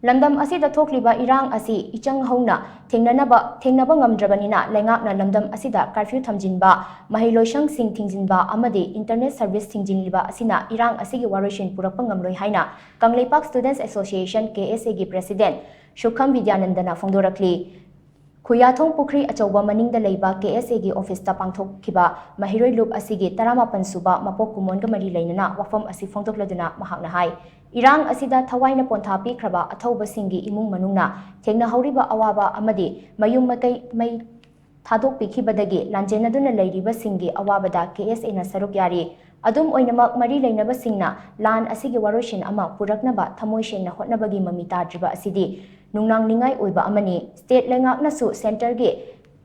Lamdam asida thokliba irang asi ichang hauna thengnaba ngamdrabanina lengakna lamdam asida curfew thamjinba Maheiloishang sing Thingjinba amadi internet service Thingjilliba asina irang asigi Waroisin Purakpa Ngamloi HAINA KANGLEIPAK Students Association KSAG President SUKHAM BIDYANANDA PHONGDORAKLI Kuyathong Pukri Achauba Maningda Leiba KSAG Office ta pangthokkiba Mahiroi Loop asigi 18 suba mapok kumonga mari leinana wafam asi phongdokladuna mahakna hai Irang asida thawaina ponthapi khraba athauba singi imung manungna thengna hauriba awaba amadi mayum makai mai thadok pikhibadagi lanjenaduna leiriba singi awabada KSA na saruk yari adum oinamak mari leinaba singna lan asigi Waroisin ama puraknaba thamoishenna hotnabagi mamita driba asidi nungnang ningai oiba amani state lengakna su center ge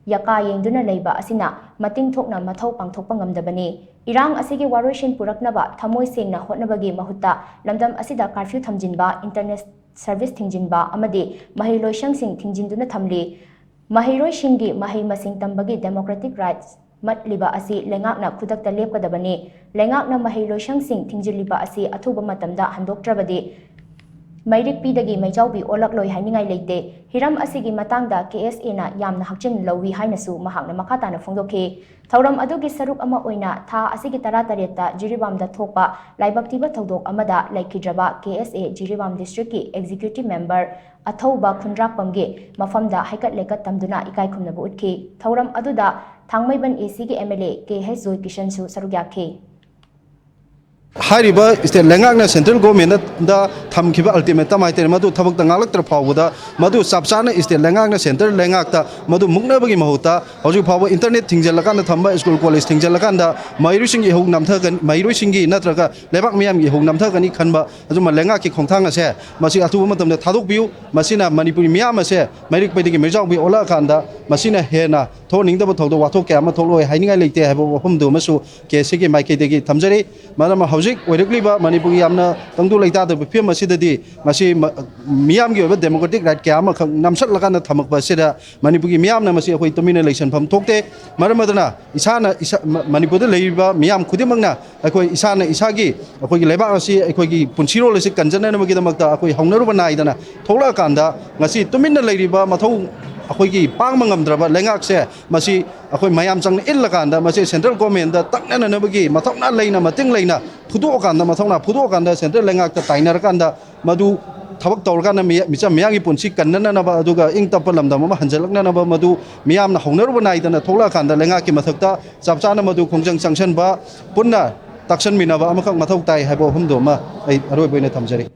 yaka yengduna leiba asina mating thokna mathau pangthokpa ngamdabani Irang asigi Waroisin puraknaba thamoi sengna hotnabagi mahutta lamdam asida curfew thamjinba internet service Thingjinba amadi Maheiloishang sing Thingjinduna thamli Maheiloishingi mahei masing tambagi democratic rights matliba asi lengakna khudakta lepkadabani lengakna Maheiloishang sing Thingjilliba asi athuba matamda handoktrabadi Mairik pidagi maijaubi olakloi hainingai leite hiram asigi matangda KSA na yamna hakchin lowi hainasu mahakna makhatana phongdokhi thauram adugi saruk ama oina tha asigi taratareta jiribamda thokpa laibaktiba thodok amada laikhidraba KSA jiribam district ki executive member athauba khundrakpamge mafamda haikat lekat tamduna ikai khumnabu utkhi thauram aduda thangmaiban ASIGI MLA KH Joy Kishan su sarugyakhi Hariba is the Lengak central government the Thamkiba ultimatum item Madu Tabak the Ngalak Powder, Madu Sabsana is the Lengak center, Lengakta, Madu Muknabagi Mahuta, Hoju Power Internet Thingjillibana Thamba School College Thingjillibana, Maheiloishang Namthagan, Maheiloishingi Natraga, Lebak Miam Namthagani Kanba, Azuma Lengaki Kontanga se, Masi Atumatum the Taduk view, Masina Manipuri Miama se, Marik Pedi Mizawi Ola Kanda, Masina Hena, Toning the Boto Watoka, Matolo, Hainga Lake, have Hum Domasu, Kesiki, Maiki Tamjari, Madame WAROISHIN Manipuri Amna Tangdu like that of Pima Sidadi, Masi Miam give a democratic right Kama Namsat Lakana Tamak Basida, Manipuri Miam Namasi Tomina election from Tokte, Maramadana, Isana Manipur Leiba, Miam Kudimana, Isana Isagi, Akoi Lebasi, Akoi Punchiro Lisic Kanjana Magidamata, Akoi Hongarubana, Tola Kanda, Masi Tomina Leiba, Mato. Akoigi pangmangamdraba lengak se masi akoi mayam chang illakanda masi central government da takna nabagi mathokna leina mating leina phudo kanda mathokna phudo kanda central lengak ta tainar kanda madu thabak tawrkana micha miyagi punsi kannana naba aduga ing tapalamda ma hanjalakna naba madu miyam na hongnaruba naidana thokla kanda lengak ki mathakta chapchana madu khongjang changsan ba punna taksan minaba amakak mathok tai habo humdo ma ai aroi boina thamjari